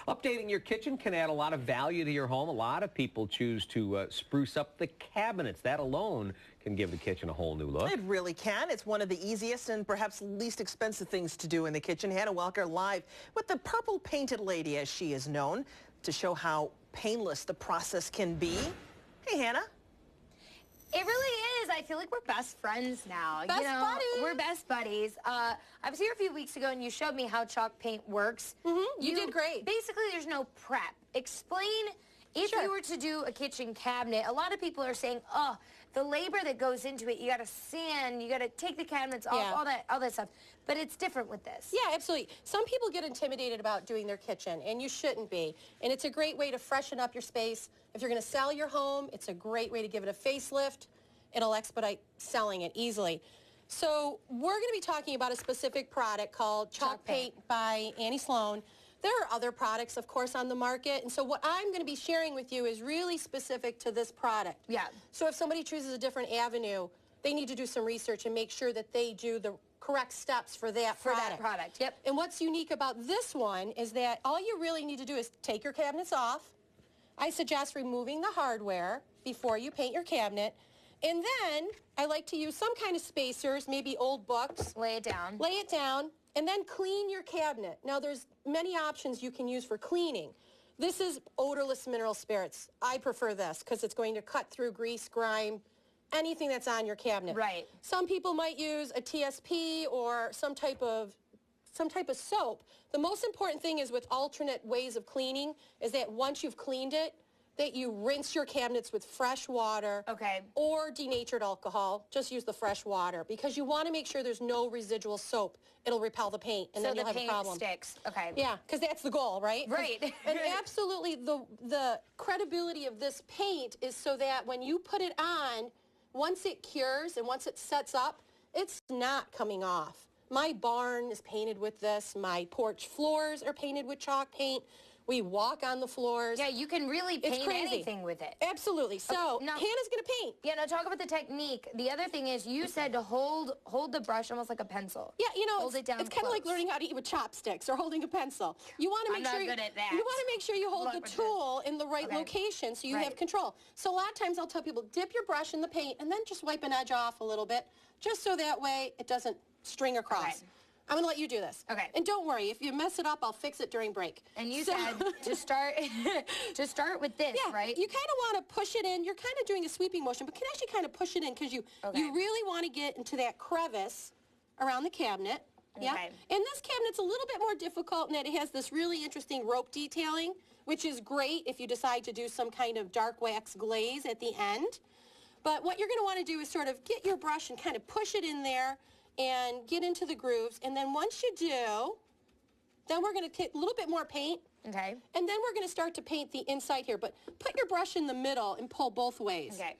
Updating your kitchen can add a lot of value to your home. A lot of people choose to spruce up the cabinets. That alone can give the kitchen a whole new look. It really can. It's one of the easiest and perhaps least expensive things to do in the kitchen. Hannah Welker live with the Purple Painted Lady, as she is known, to show how painless the process can be. Hey, Hannah. It really is. I feel like we're best friends now. Best buddies. We're best buddies. I was here a few weeks ago and you showed me how chalk paint works. You did great. Basically, there's no prep. Explain if you were to do a kitchen cabinet. A lot of people are saying, oh, the labor that goes into it, you got to sand, you got to take the cabinets off, all that stuff. But it's different with this. Yeah, absolutely. Some people get intimidated about doing their kitchen, and you shouldn't be. And it's a great way to freshen up your space. If you're going to sell your home, it's a great way to give it a facelift. It'll expedite selling it easily. So we're going to be talking about a specific product called Chalk Paint by Annie Sloan. There are other products, of course, on the market. And so what I'm going to be sharing with you is really specific to this product. Yeah. So if somebody chooses a different avenue, they need to do some research and make sure that they do the correct steps for that product. Yep. And what's unique about this one is that all you really need to do is take your cabinets off. I suggest removing the hardware before you paint your cabinet. And then I like to use some kind of spacers, maybe old books. Lay it down. Lay it down, and then clean your cabinet. Now, there's many options you can use for cleaning. This is odorless mineral spirits. I prefer this because it's going to cut through grease, grime, anything that's on your cabinet. Right. Some people might use a TSP or some type of soap. The most important thing is with alternate ways of cleaning is that once you've cleaned it, that you rinse your cabinets with fresh water or denatured alcohol. Just use the fresh water because you want to make sure there's no residual soap. It'll repel the paint, and then you'll have a problem. So the paint sticks. Okay. Yeah, because that's the goal, right? Right. And absolutely, the credibility of this paint is so that when you put it on, once it cures and once it sets up, it's not coming off. My barn is painted with this. My porch floors are painted with chalk paint. We walk on the floors. Yeah, you can really paint anything with it. Absolutely. So now, Hannah's going to paint. Yeah, now talk about the technique. The other thing is you said to hold the brush almost like a pencil. Yeah, you know, hold it down it's kind of like learning how to eat with chopsticks or holding a pencil. You want to make I'm not good at that. You want to make sure you hold the tool in the right location so you have control. So a lot of times I'll tell people, dip your brush in the paint and then just wipe an edge off a little bit, just so that way it doesn't string across. I'm going to let you do this. Okay. And don't worry, if you mess it up, I'll fix it during break. And you said to start with this, right? You kind of want to push it in. You're kind of doing a sweeping motion, but can actually kind of push it in because you really want to get into that crevice around the cabinet. Yeah. And this cabinet's a little bit more difficult in that it has this really interesting rope detailing, which is great if you decide to do some kind of dark wax glaze at the end. But what you're going to want to do is sort of get your brush and kind of push it in there and get into the grooves. And then once you do, then we're going to take a little bit more paint. Okay. And then we're going to start to paint the inside here. But put your brush in the middle and pull both ways. Okay.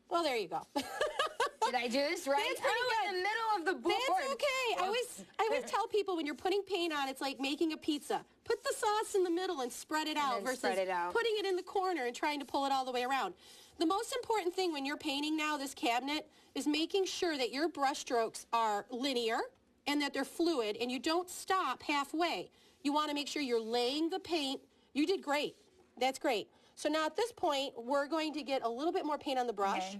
Well, there you go. Did I do this right? That's pretty good. In the middle of the board. That's okay. I always tell people when you're putting paint on, it's like making a pizza. Put the sauce in the middle and spread it out versus putting it in the corner and trying to pull it all the way around. The most important thing when you're painting now this cabinet is making sure that your brush strokes are linear and that they're fluid and you don't stop halfway. You want to make sure you're laying the paint. You did great. That's great. So now at this point, we're going to get a little bit more paint on the brush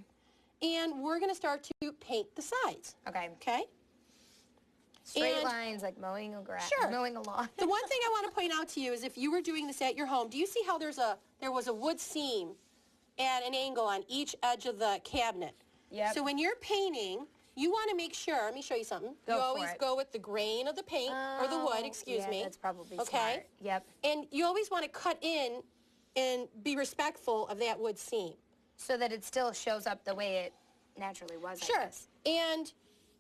and we're going to start to paint the sides. Okay. Okay? Straight lines like mowing a grass, mowing a lawn. The one thing I want to point out to you is if you were doing this at your home, do you see how there was a wood seam at an angle on each edge of the cabinet? Yep. So when you're painting, you want to make sure, let me show you something. You always go with the grain of the paint, or the wood, excuse me. That's probably smart. Yep. And you always want to cut in and be respectful of that wood seam. So that it still shows up the way it naturally was, I guess. And,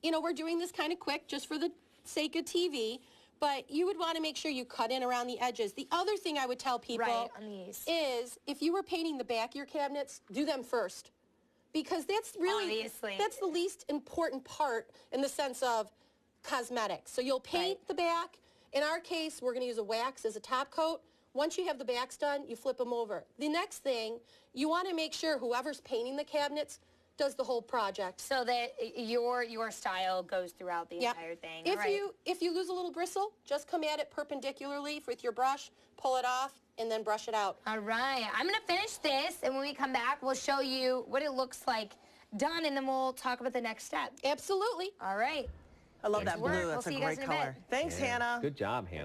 you know, we're doing this kind of quick just for the sake of TV, but you would want to make sure you cut in around the edges. The other thing I would tell people is if you were painting the back of your cabinets, do them first. Because that's really, that's the least important part in the sense of cosmetics. So you'll paint the back. In our case, we're going to use a wax as a top coat. Once you have the backs done, you flip them over. The next thing, you want to make sure whoever's painting the cabinets does the whole project. So that your style goes throughout the entire thing. If you lose a little bristle, just come at it perpendicularly with your brush, pull it off, and then brush it out. All right. I'm going to finish this, and when we come back, we'll show you what it looks like done, and then we'll talk about the next step. Absolutely. All right. I love that blue. That's a great color. Thanks, Hannah. Good job, Hannah.